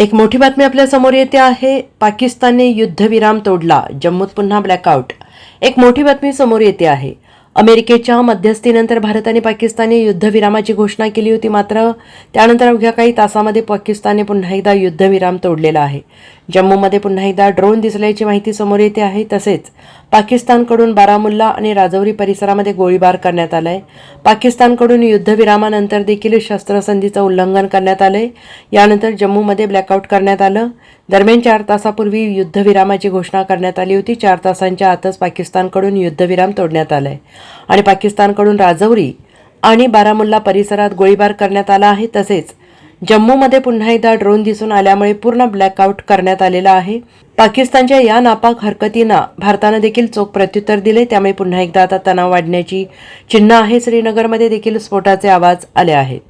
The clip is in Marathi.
एक मोठी बातमी आपल्या समोर येते आहे. पाकिस्तानने युद्धविराम तोडला, जम्मूत पुन्हा ब्लॅकआउट. एक मोठी बातमी समोर येते आहे. अमेरिकेच्या मध्यस्थीनंतर भारताने पाकिस्तानने युद्धविरामाची घोषणा केली होती. मात्र त्यानंतर अवघ्या काही तासामध्ये पाकिस्तानने पुन्हा एकदा युद्धविराम तोडलेला आहे. जम्मूमध्ये पुन्हा एकदा ड्रोन दिसल्याची माहिती समोर येते आहे. तसेच पाकिस्तानकडून बारामुल्ला आणि राजौरी परिसरामध्ये गोळीबार करण्यात आलाय. पाकिस्तानकडून युद्धविरामानंतर देखील शस्त्रसंधीचं उल्लंघन करण्यात आलंय. यानंतर जम्मूमध्ये ब्लॅकआउट करण्यात आलं. दरम्यान 4 तासापूर्वी युद्धविरामाची घोषणा करण्यात आली होती. 4 तासांच्या आतच पाकिस्तानकडून युद्धविराम तोडण्यात आलाय आणि पाकिस्तानकडून राजौरी आणि बारामुल्ला परिसरात गोळीबार करण्यात आला आहे. तसेच जम्मूमध्ये पुन्हा एकदा ड्रोन दिसून आल्यामुळे पूर्ण ब्लॅकआउट करण्यात आलेला आहे. पाकिस्तानच्या या नापाक हरकतींना भारतानं देखील चोख प्रत्युत्तर दिले. त्यामुळे पुन्हा एकदा आता तणाव वाढण्याची चिन्ह आहे. श्रीनगरमध्ये देखील स्फोटाचे आवाज आले आहेत.